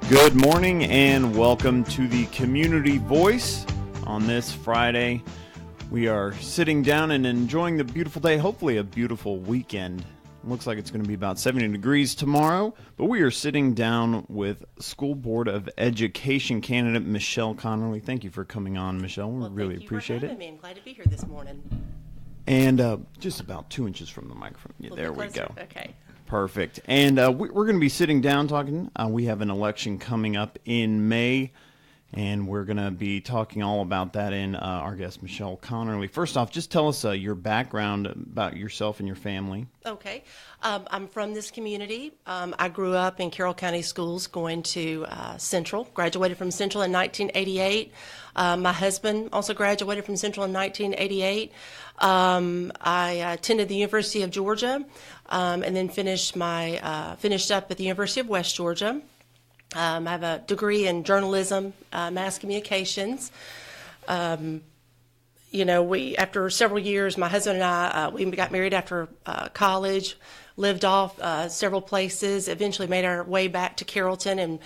Good morning and welcome to the Community Voice on this Friday. We are sitting down and enjoying the beautiful day, hopefully a beautiful weekend. It looks like it's going to be about 70 degrees tomorrow, but we are sitting down with School Board of Education candidate Michelle Conerly. Thank you for coming on, Michelle. We really appreciate it. Me. I'm glad to be here this morning. And just about 2 inches from the microphone. Yeah, there we go. Okay. Perfect. And we're going to be sitting down talking. We have an election coming up in May, and we're going to be talking all about that in our guest, Michelle Conerly. First off, just tell us your background about yourself and your family. Okay. I'm from this community. I grew up in Carroll County Schools going to Central, graduated from Central in 1988. My husband also graduated from Central in 1988. I attended the University of Georgia and then finished up at the University of West Georgia. I have a degree in journalism, mass communications. After several years, my husband and I, we got married after college, lived off several places, eventually made our way back to Carrollton, and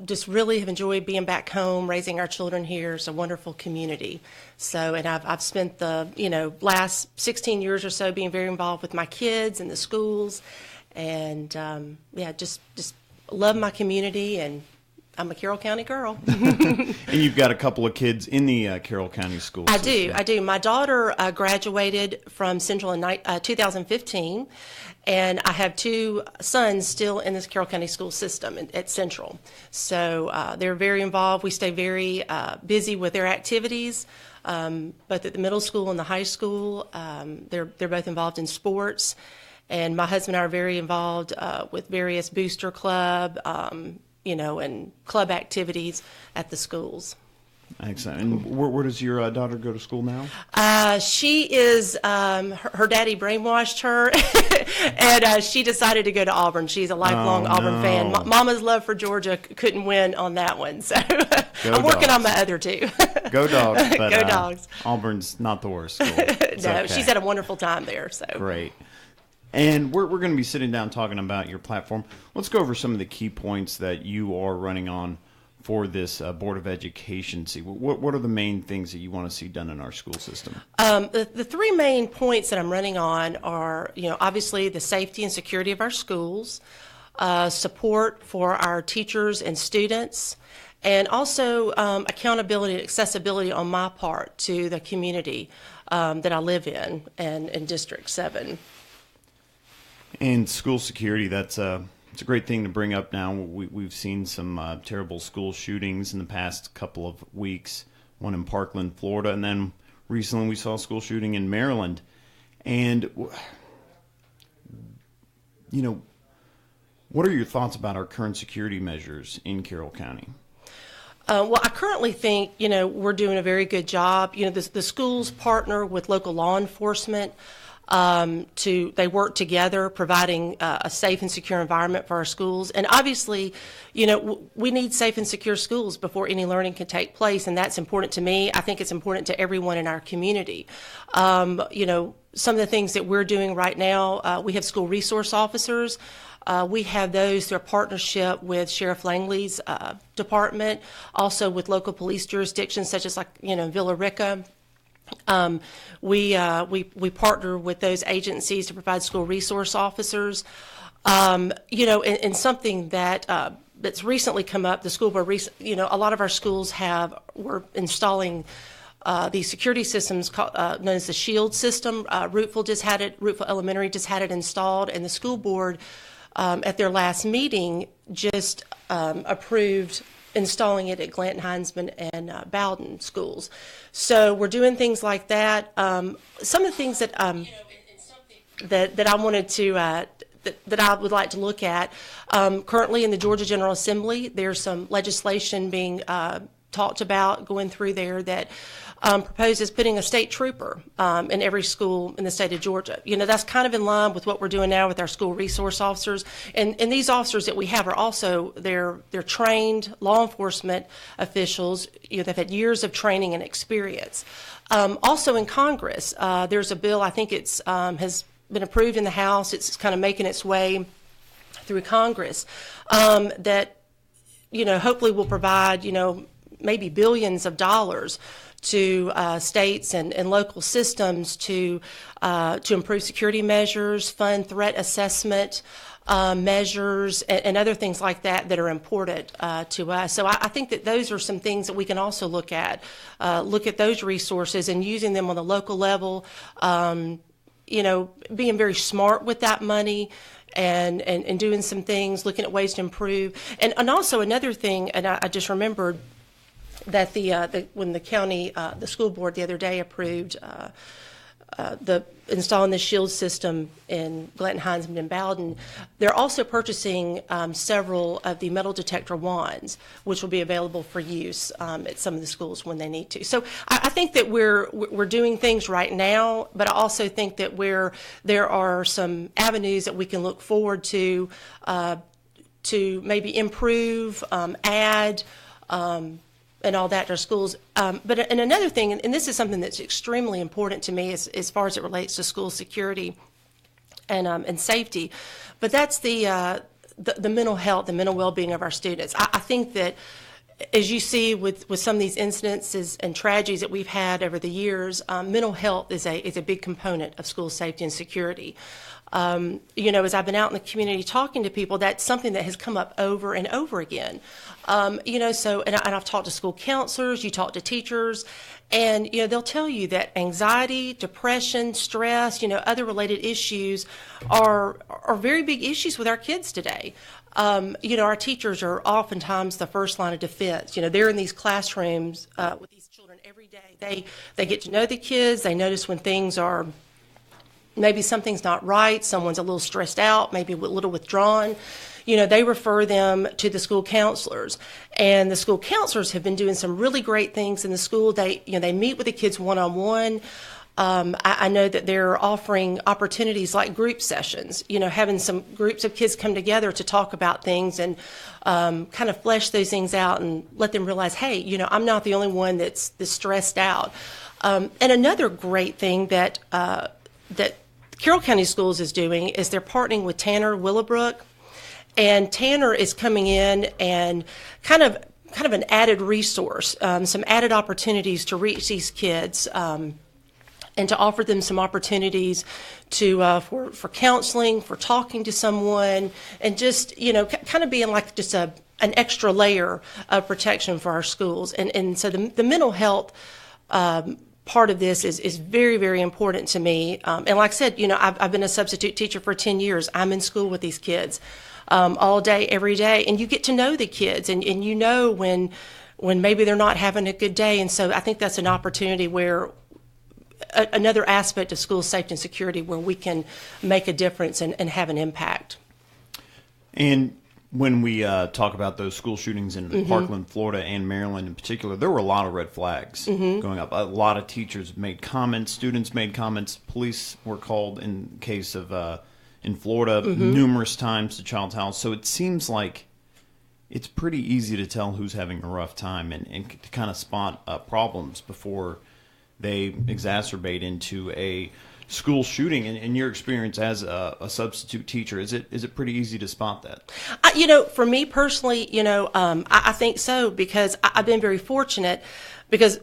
just really have enjoyed being back home, raising our children here. It's a wonderful community. So, and I've spent the, last 16 years or so being very involved with my kids and the schools, and just love my community, and I'm a Carroll County girl. And you've got a couple of kids in the Carroll County School system. I do. My daughter graduated from Central in 2015, and I have two sons still in this Carroll County school system at Central. So they're very involved. We stay very busy with their activities, both at the middle school and the high school. They're both involved in sports, and my husband and I are very involved with various booster club, and club activities at the schools. Excellent. And where does your daughter go to school now? She is, her daddy brainwashed her, and she decided to go to Auburn. She's a lifelong Auburn fan. Mama's love for Georgia couldn't win on that one, so I'm working on my other two. Go Dogs. But, Go Dogs. Auburn's not the worst school. No, okay. She's had a wonderful time there. So great. And we're going to be sitting down talking about your platform. Let's go over some of the key points that you are running on for this Board of Education. What are the main things that you want to see done in our school system? The three main points that I'm running on are, obviously the safety and security of our schools, support for our teachers and students, and also accountability and accessibility on my part to the community that I live in and in District 7. And school security, it's a great thing to bring up now. We've seen some terrible school shootings in the past couple of weeks, one in Parkland, Florida, and then recently we saw a school shooting in Maryland. And, what are your thoughts about our current security measures in Carroll County? Well, I currently think, we're doing a very good job. The schools partner with local law enforcement. They work together, providing a safe and secure environment for our schools. And obviously, we need safe and secure schools before any learning can take place, and that's important to me. I think it's important to everyone in our community. Some of the things that we're doing right now, we have school resource officers. We have those through a partnership with Sheriff Langley's department, also with local police jurisdictions such as Villa Rica. We partner with those agencies to provide school resource officers. And something that's recently come up, the school board, a lot of our schools we're installing these security systems known as the SHIELD system. Rootville Elementary just had it installed, and the school board at their last meeting just approved installing it at Glanton, Hinesman, and Bowden schools. So we're doing things like that. Some of the things that that I wanted to that I would like to look at currently in the Georgia General Assembly, there's some legislation being talked about going through there that proposes putting a state trooper in every school in the state of Georgia. That's kind of in line with what we're doing now with our school resource officers. And these officers that we have are also, they're trained law enforcement officials. They've had years of training and experience. Also in Congress, there's a bill, I think it's has been approved in the House. It's kind of making its way through Congress that hopefully will provide, maybe billions of dollars to states and local systems to improve security measures, fund threat assessment measures, and other things like that are important to us. So I think that those are some things that we can also look at those resources and using them on the local level, being very smart with that money. And doing some things, looking at ways to improve, and also another thing. And I just remembered that when the school board the other day approved the installing the shield system in Glenton, Hinesman, and Bowden, they're also purchasing several of the metal detector wands, which will be available for use at some of the schools when they need to. So I think that we're doing things right now, but I also think that there are some avenues that we can look forward to maybe improve, add. And all that to our schools. And another thing, and this is something that's extremely important to me as far as it relates to school security and safety, but that's the mental health, the mental well-being of our students. I think that, as you see with some of these incidences and tragedies that we've had over the years, mental health is a big component of school safety and security. As I've been out in the community talking to people, that's something that has come up over and over again. And I've talked to school counselors, you talk to teachers, and, they'll tell you that anxiety, depression, stress, other related issues are very big issues with our kids today. Our teachers are oftentimes the first line of defense. They're in these classrooms with these children every day. They get to know the kids. They notice when things are, maybe something's not right, someone's a little stressed out, maybe a little withdrawn. They refer them to the school counselors, and the school counselors have been doing some really great things in the school. They meet with the kids one-on-one. I know that they're offering opportunities like group sessions, having some groups of kids come together to talk about things and kind of flesh those things out and let them realize, hey, I'm not the only one that's stressed out. And another great thing that Carroll County Schools is doing is they're partnering with Tanner Willowbrook, and Tanner is coming in and kind of an added resource, some added opportunities to reach these kids, and to offer them some opportunities for counseling, for talking to someone, and just kind of being like just an extra layer of protection for our schools. And so the mental health part of this is very, very important to me. And like I said, I've been a substitute teacher for 10 years. I'm in school with these kids all day, every day, and you get to know the kids, and when maybe they're not having a good day. And so I think that's an opportunity where another aspect of school safety and security where we can make a difference and have an impact. And when we talk about those school shootings in Parkland, Florida, and Maryland in particular, there were a lot of red flags going up. A lot of teachers made comments, students made comments, police were called in case of in Florida numerous times to Child's House. So it seems like it's pretty easy to tell who's having a rough time and to kind of spot problems before they exacerbate into a school shooting. In your experience as a substitute teacher, is it pretty easy to spot that? For me personally, I think so, because I've been very fortunate because,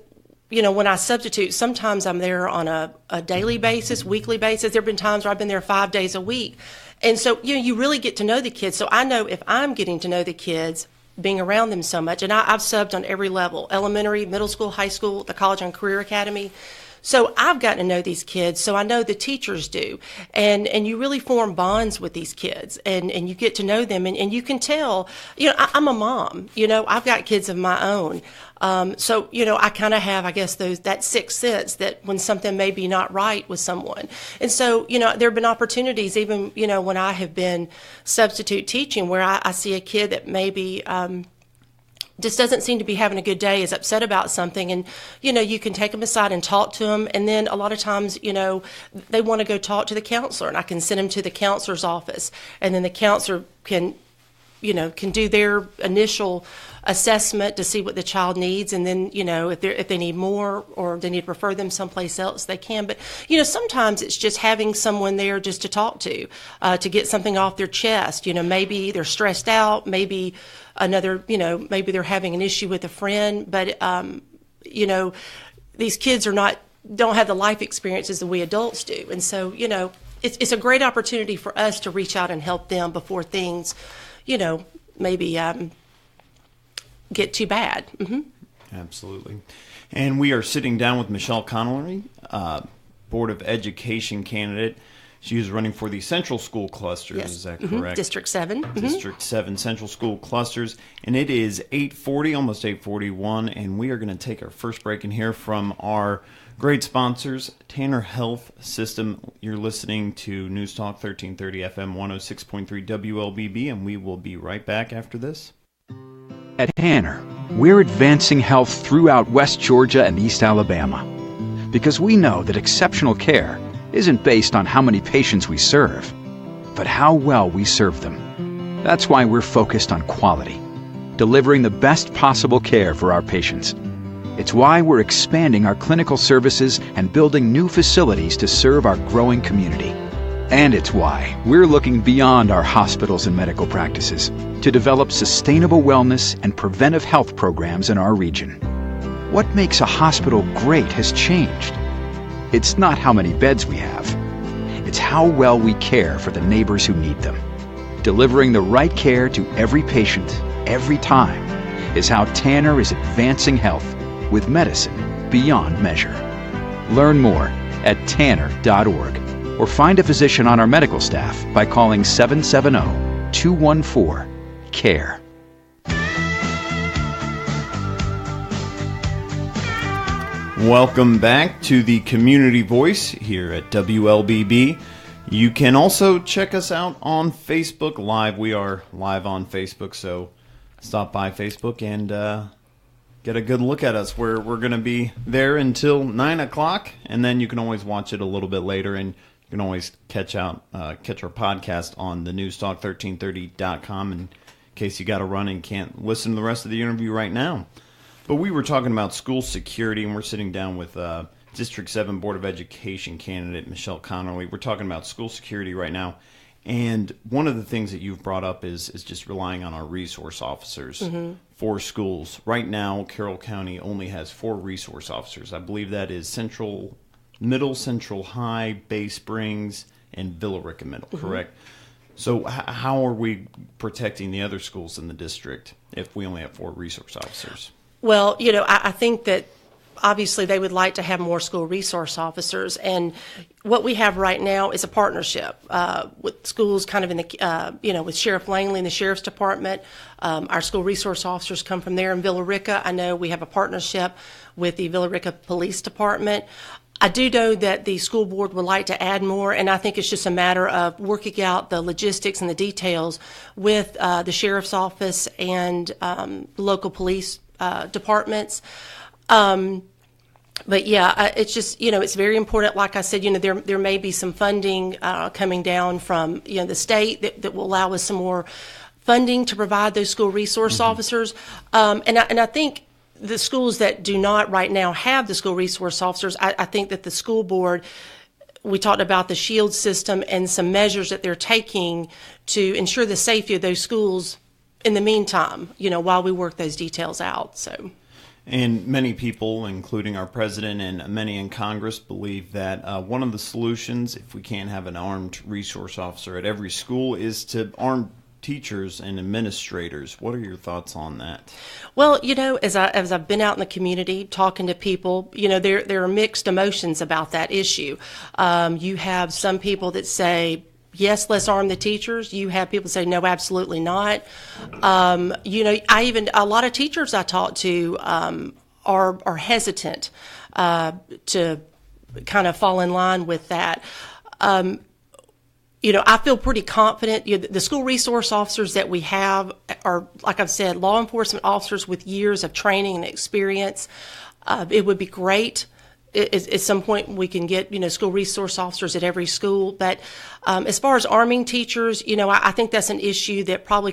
when I substitute, sometimes I'm there on a daily basis, weekly basis. There have been times where I've been there 5 days a week. And so, you really get to know the kids. So I know if I'm getting to know the kids, being around them so much, and I've subbed on every level, elementary, middle school, high school, the college and career academy. So I've gotten to know these kids, so I know the teachers do. And you really form bonds with these kids, and you get to know them, and you can tell, I'm a mom, I've got kids of my own. So, I kind of have, I guess, that sixth sense that when something may be not right with someone. And so, there have been opportunities, even, when I have been substitute teaching, where I see a kid that maybe just doesn't seem to be having a good day, is upset about something, and you can take them aside and talk to them. And then a lot of times they want to go talk to the counselor, and I can send them to the counselor's office, and then the counselor can can do their initial assessment to see what the child needs, and then if they need more or they need to refer them someplace else, they can. But sometimes it's just having someone there just to talk to get something off their chest. Maybe they're stressed out, maybe maybe they're having an issue with a friend, but these kids don't have the life experiences that we adults do, and so it's a great opportunity for us to reach out and help them before things maybe get too bad. Mm-hmm. Absolutely. And we are sitting down with Michelle Conerly, Board of Education candidate. She is running for the Central School Clusters. Yes. Is that Mm-hmm. correct? District 7. Mm-hmm. District 7 Central School Clusters. And it is 8:40, almost 8:41, and we are going to take our first break and hear from our great sponsors, Tanner Health System. You're listening to News Talk 1330 FM 106.3 WLBB, and we will be right back after this. At Tanner, we're advancing health throughout West Georgia and East Alabama because we know that exceptional care isn't based on how many patients we serve, but how well we serve them. That's why we're focused on quality, delivering the best possible care for our patients. It's why we're expanding our clinical services and building new facilities to serve our growing community. And it's why we're looking beyond our hospitals and medical practices to develop sustainable wellness and preventive health programs in our region. What makes a hospital great has changed. It's not how many beds we have. It's how well we care for the neighbors who need them. Delivering the right care to every patient, every time, is how Tanner is advancing health with medicine beyond measure. Learn more at tanner.org or find a physician on our medical staff by calling 770-214-CARE. Welcome back to the Community Voice here at WLBB. You can also check us out on Facebook Live. We are live on Facebook, so stop by Facebook and get a good look at us. We're going to be there until 9 o'clock, and then you can always watch it a little bit later, and you can always catch our podcast on the newstalk1330.com in case you got to run and can't listen to the rest of the interview right now. But we were talking about school security, and we're sitting down with District 7 Board of Education candidate Michelle Conerly. We're talking about school security right now. And one of the things that you've brought up is just relying on our resource officers for schools. Right now, Carroll County only has 4 resource officers. I believe that is Middle, Central High, Bay Springs, and Villa Rica Middle, correct? So how are we protecting the other schools in the district if we only have 4 resource officers? Well, I think that obviously they would like to have more school resource officers, and what we have right now is a partnership with schools kind of in the, with Sheriff Langley and the Sheriff's Department. Our school resource officers come from there in Villa Rica. I know we have a partnership with the Villa Rica Police Department. I do know that the school board would like to add more, and I think it's just a matter of working out the logistics and the details with the Sheriff's Office and local police departments. But yeah, it's just, it's very important. Like I said, there may be some funding coming down from, the state that will allow us some more funding to provide those school resource officers. And I think the schools that do not right now have the school resource officers, I think that the school board, we talked about the SHIELD system and some measures that they're taking to ensure the safety of those schools in the meantime, while we work those details out. So. And many people, including our president and many in Congress, believe that one of the solutions, if we can't have an armed resource officer at every school, is to arm teachers and administrators. What are your thoughts on that? Well, as I've been out in the community talking to people, there are mixed emotions about that issue. You have some people that say, yes, let's arm the teachers. You have people say, no, absolutely not. A lot of teachers I talk to are hesitant to kind of fall in line with that. I feel pretty confident. The school resource officers that we have are, like I've said, law enforcement officers with years of training and experience. It would be great at some point we can get, school resource officers at every school. But as far as arming teachers, I think that's an issue that probably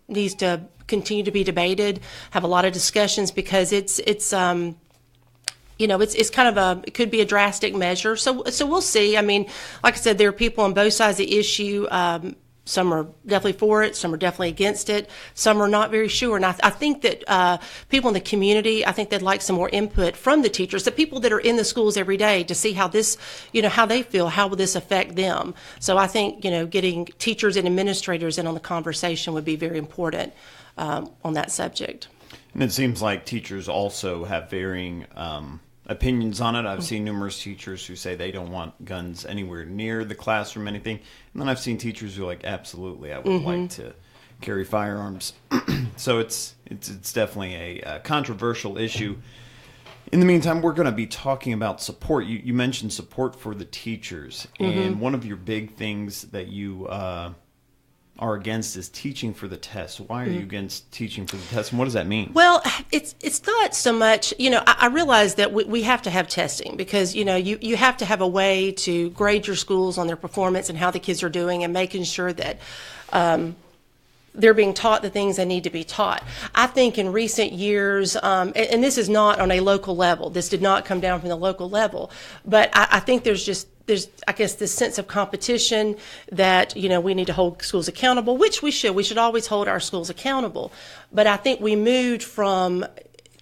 needs to continue to be debated, have a lot of discussions, because it's kind of it could be a drastic measure. So we'll see. I mean, like I said, there are people on both sides of the issue. Some are definitely for it, some are definitely against it, some are not very sure. And I think that people in the community, I think they'd like some more input from the teachers, the people that are in the schools every day, to see how this, how they feel, how will this affect them. So I think, getting teachers and administrators in on the conversation would be very important on that subject. And it seems like teachers also have varying opinions on it. I've seen numerous teachers who say they don't want guns anywhere near the classroom, anything. And then I've seen teachers who are like, absolutely, I would like to carry firearms. So it's definitely a controversial issue. In the meantime, we're going to be talking about support. You mentioned support for the teachers. And one of your big things that you are against is teaching for the test. Why are you against teaching for the test, and what does that mean? Well, it's not so much, I realize that we have to have testing, because, you have to have a way to grade your schools on their performance and how the kids are doing, and making sure that they're being taught the things they need to be taught. I think in recent years, and this is not on a local level, this did not come down from the local level, but I think there's I guess this sense of competition that, we need to hold schools accountable, which we should. We should always hold our schools accountable. But I think we moved from,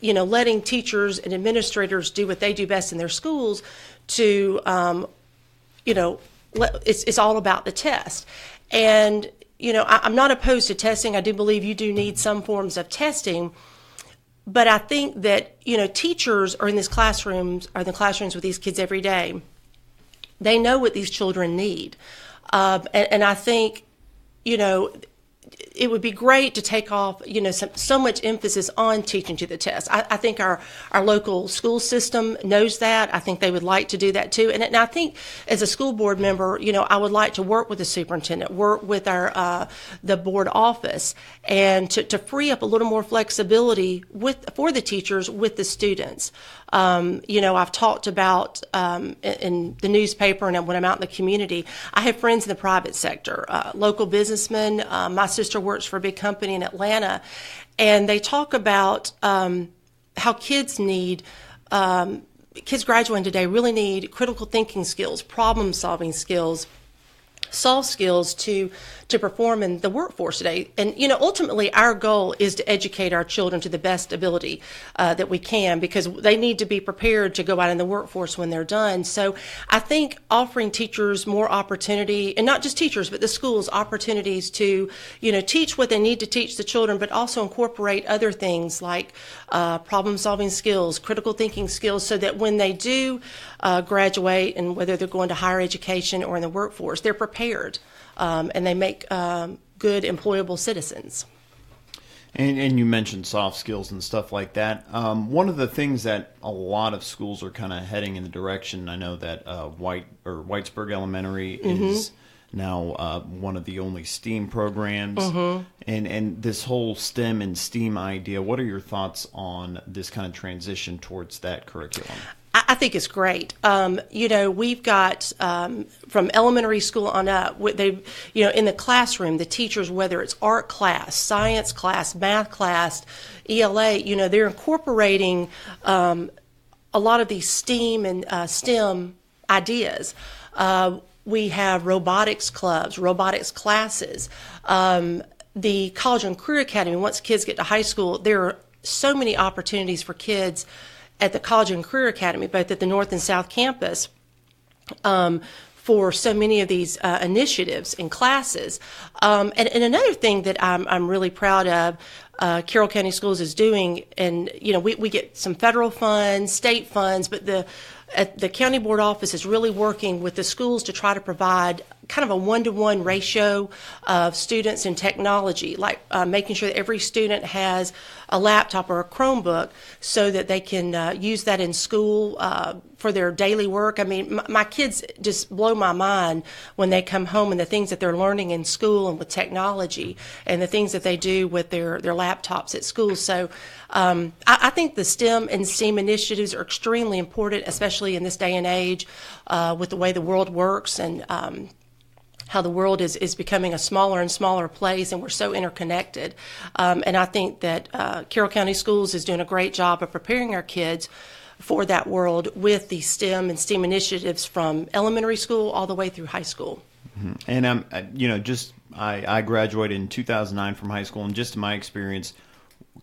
letting teachers and administrators do what they do best in their schools to, it's all about the test. And, I'm not opposed to testing. I do believe you do need some forms of testing. But I think that, teachers are in the classrooms with these kids every day. They know what these children need. And I think, it would be great to take off, so much emphasis on teaching to the test. I think our local school system knows that. I think they would like to do that too. And I think as a school board member, I would like to work with the superintendent, work with the board office, and to free up a little more flexibility for the teachers with the students. I've talked about in the newspaper and when I'm out in the community, I have friends in the private sector, local businessmen. My sister works for a big company in Atlanta, and they talk about how kids graduating today really need critical thinking skills, problem solving skills, soft skills to perform in the workforce today. And, ultimately our goal is to educate our children to the best ability that we can, because they need to be prepared to go out in the workforce when they're done. So I think offering teachers more opportunity, and not just teachers, but the schools, opportunities to, teach what they need to teach the children, but also incorporate other things like problem solving skills, critical thinking skills, so that when they do graduate, and whether they're going to higher education or in the workforce, they're prepared. And they make good, employable citizens. And you mentioned soft skills and stuff like that. One of the things that a lot of schools are kind of heading in the direction, I know that Whitesburg Elementary is now one of the only STEAM programs. And this whole STEM and STEAM idea, what are your thoughts on this kind of transition towards that curriculum? I think it's great. We've got from elementary school on up, in the classroom, the teachers, whether it's art class, science class, math class, ELA, they're incorporating a lot of these STEAM and STEM ideas. We have robotics clubs, robotics classes. The College and Career Academy, once kids get to high school, there are so many opportunities for kids at the College and Career Academy, both at the North and South Campus, for so many of these initiatives and classes. And another thing that I'm really proud of, Carroll County Schools is doing, and we get some federal funds, state funds, but the county board office is really working with the schools to try to provide kind of a one-to-one ratio of students in technology, like making sure that every student has a laptop or a Chromebook so that they can use that in school for their daily work. I mean, my kids just blow my mind when they come home and the things that they're learning in school and with technology and the things that they do with their laptops at school. So I think the STEM and STEAM initiatives are extremely important, especially in this day and age with the way the world works and how the world is becoming a smaller and smaller place, and we're so interconnected. And I think that Carroll County Schools is doing a great job of preparing our kids for that world with the STEM and STEAM initiatives from elementary school all the way through high school. And I graduated in 2009 from high school, and just in my experience,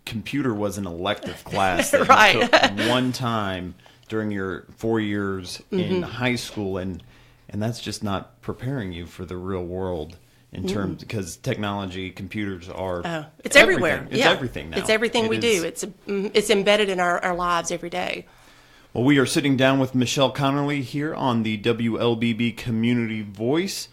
computer was an elective class that Right. you took one time during your 4 years in high school, and that's just not preparing you for the real world in terms, because technology, computers are it's everywhere. It's everything now. It's everything we do. It's embedded in our lives every day. Well, we are sitting down with Michelle Conerly here on the WLBB Community Voice,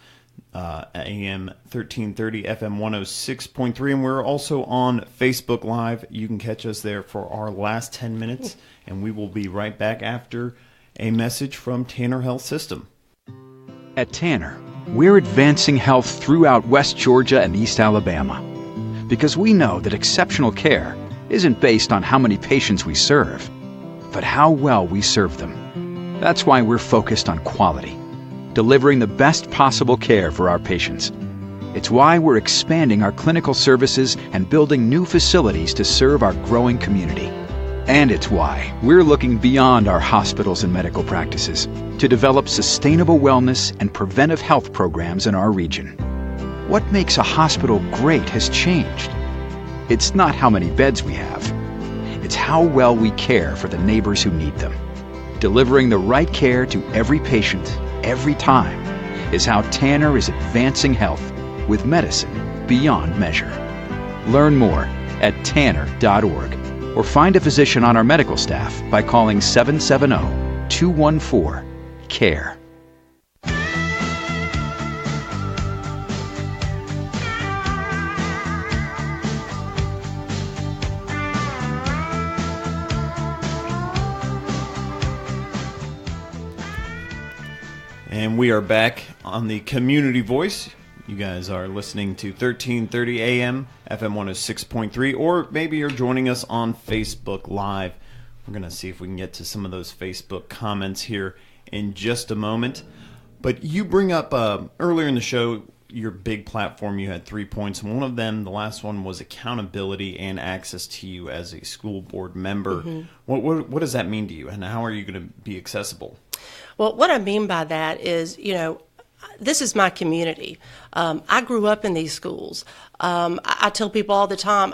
AM 1330, FM 106.3, and we're also on Facebook Live. You can catch us there for our last 10 minutes, and we will be right back after a message from Tanner Health System. At Tanner, we're advancing health throughout West Georgia and East Alabama because we know that exceptional care isn't based on how many patients we serve, but how well we serve them. That's why we're focused on quality, delivering the best possible care for our patients. It's why we're expanding our clinical services and building new facilities to serve our growing community. And it's why we're looking beyond our hospitals and medical practices to develop sustainable wellness and preventive health programs in our region. What makes a hospital great has changed. It's not how many beds we have. It's how well we care for the neighbors who need them. Delivering the right care to every patient, every time, is how Tanner is advancing health with medicine beyond measure. Learn more at tanner.org. or find a physician on our medical staff by calling 770-214-CARE. And we are back on the Community Voice. You guys are listening to 1330 AM, FM 106.3, or maybe you're joining us on Facebook Live. We're going to see if we can get to some of those Facebook comments here in just a moment. But you bring up earlier in the show your big platform. You had 3 points, and one of them, the last one, was accountability and access to you as a school board member. What does that mean to you, and how are you going to be accessible? Well, what I mean by that is, this is my community. I grew up in these schools. I tell people all the time,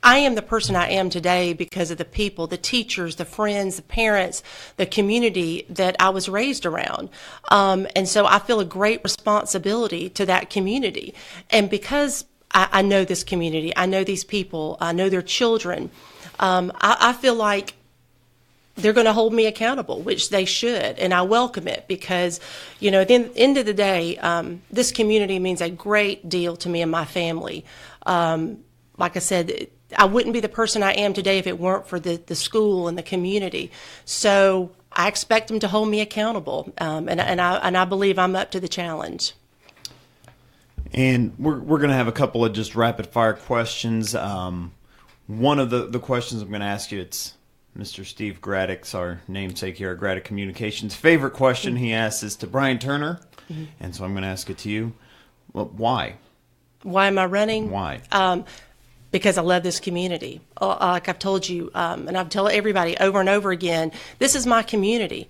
I am the person I am today because of the people, the teachers, the friends, the parents, the community that I was raised around. And so I feel a great responsibility to that community. And because I know this community, I know these people, I know their children, I feel like they're going to hold me accountable, which they should, and I welcome it because, at the end of the day, this community means a great deal to me and my family. Like I said, I wouldn't be the person I am today if it weren't for the school and the community. So I expect them to hold me accountable, and I believe I'm up to the challenge. And we're going to have a couple of just rapid fire questions. One of the questions I'm going to ask you, it's Mr. Steve Graddick's, our namesake here at Graddick Communications. Favorite question he asks is to Brian Turner, and so I'm going to ask it to you. Well, why? Why am I running? Why? Because I love this community. Like I've told you, and I've told everybody over and over again, this is my community.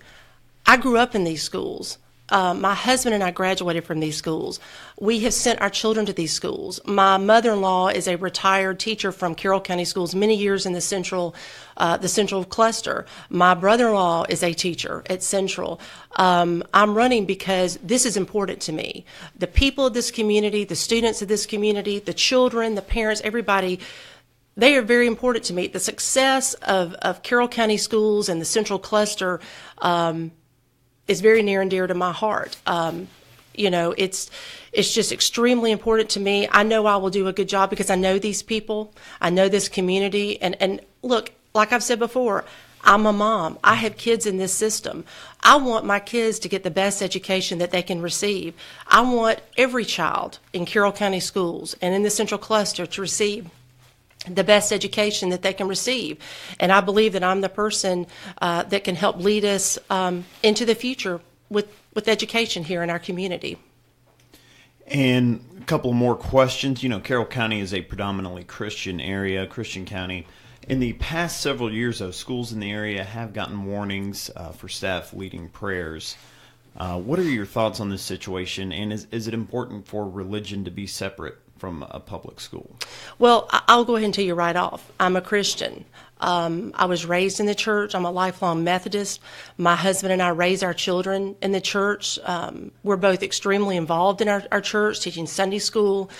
I grew up in these schools. My husband and I graduated from these schools. We have sent our children to these schools. My mother-in-law is a retired teacher from Carroll County Schools, many years in the central cluster. My brother-in-law is a teacher at Central. I'm running because this is important to me. The people of this community, the students of this community, the children, the parents, everybody, they are very important to me. The success of Carroll County Schools and the central cluster is very near and dear to my heart. It's just extremely important to me. I know I will do a good job because I know these people. I know this community. And look, like I've said before, I'm a mom. I have kids in this system. I want my kids to get the best education that they can receive. I want every child in Carroll County schools and in the Central Cluster to receive the best education that they can receive. And I believe that I'm the person that can help lead us into the future with education here in our community. And a couple more questions. Carroll County is a predominantly Christian area, Christian county. In the past several years, though, schools in the area have gotten warnings for staff leading prayers. What are your thoughts on this situation, and is it important for religion to be separate from a public school? Well, I'll go ahead and tell you right off. I'm a Christian. I was raised in the church. I'm a lifelong Methodist. My husband and I raise our children in the church. We're both extremely involved in our church, teaching Sunday school,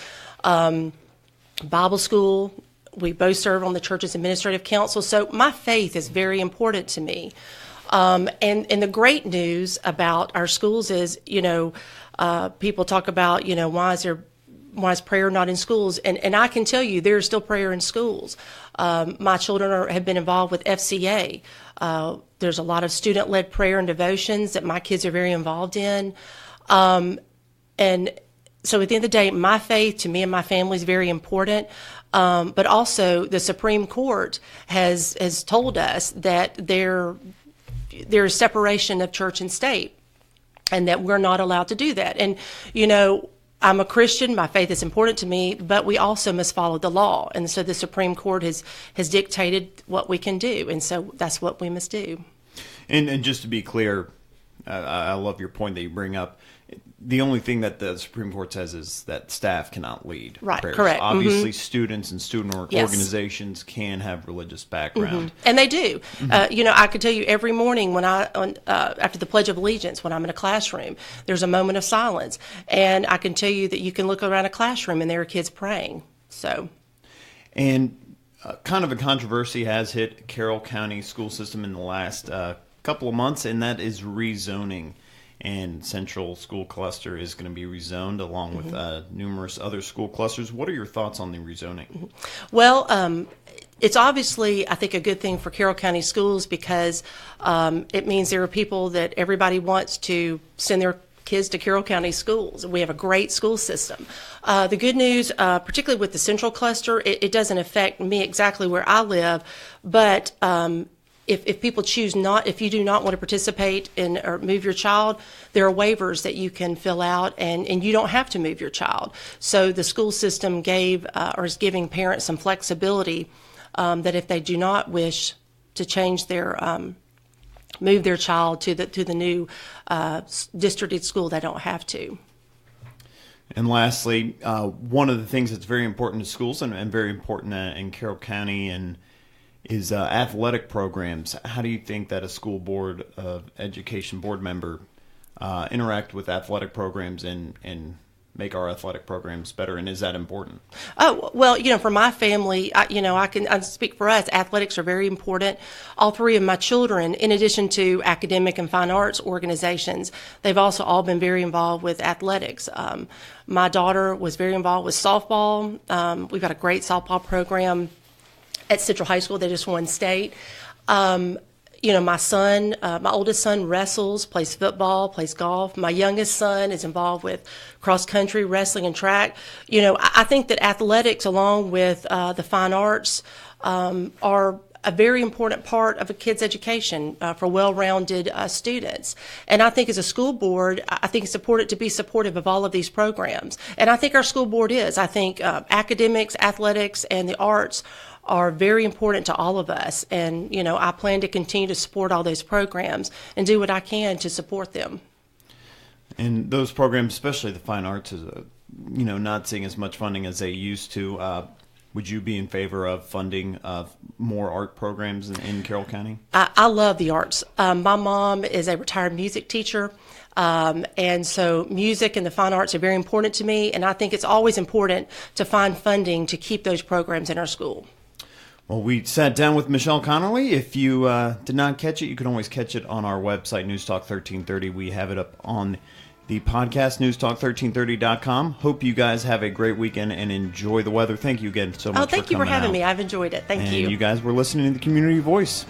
Bible school. We both serve on the church's administrative council. So my faith is very important to me. And the great news about our schools is, people talk about, why is prayer not in schools? And I can tell you there's still prayer in schools. My children have been involved with FCA. There's a lot of student-led prayer and devotions that my kids are very involved in. And so at the end of the day, my faith to me and my family is very important. But also the Supreme Court has told us that there's separation of church and state and that we're not allowed to do that. And, I'm a Christian. My faith is important to me, but we also must follow the law. And so the Supreme Court has dictated what we can do. And so that's what we must do. And just to be clear, I love your point that you bring up. The only thing that the Supreme Court says is that staff cannot lead prayers. Correct. Obviously, students and student organizations can have religious background. And they do. I could tell you every morning when after the Pledge of Allegiance, when I'm in a classroom, there's a moment of silence. And I can tell you that you can look around a classroom and there are kids praying. And kind of a controversy has hit Carroll County school system in the last couple of months, and that is rezoning. And Central School Cluster is going to be rezoned along with numerous other school clusters. What are your thoughts on the rezoning? Well, it's obviously, I think, a good thing for Carroll County schools because it means there are people that everybody wants to send their kids to Carroll County schools. We have a great school system. The good news, particularly with the Central Cluster, it doesn't affect me exactly where I live, but if people choose not, if you do not want to participate in or move your child, there are waivers that you can fill out, and you don't have to move your child. So the school system gave or is giving parents some flexibility that if they do not wish to change their move their child to the new districted school, they don't have to. And lastly, one of the things that's very important to schools and very important in Carroll County is athletic programs. How do you think that a school board education board member interact with athletic programs and make our athletic programs better? And is that important? Oh, well, for my family, I can speak for us. Athletics are very important. All three of my children, in addition to academic and fine arts organizations, they've also all been very involved with athletics. My daughter was very involved with softball. We've got a great softball program at Central High School. They just won state. My son, my oldest son wrestles, plays football, plays golf. My youngest son is involved with cross country, wrestling, and track. I think that athletics, along with the fine arts, are a very important part of a kid's education for well-rounded students. And I think as a school board, I think it's important to be supportive of all of these programs. And I think our school board is. I think academics, athletics, and the arts are very important to all of us. And, I plan to continue to support all those programs and do what I can to support them. And those programs, especially the fine arts, is, not seeing as much funding as they used to. Would you be in favor of funding more art programs in Carroll County? I love the arts. My mom is a retired music teacher. And so music and the fine arts are very important to me. And I think it's always important to find funding to keep those programs in our school. Well, we sat down with Michelle Conerly. If you did not catch it, you can always catch it on our website, News Talk 1330. We have it up on the podcast, newstalk1330.com. Hope you guys have a great weekend and enjoy the weather. Thank you again so much thank you for having out. me. I've enjoyed it. Thank and you. You guys were listening to the Community Voice.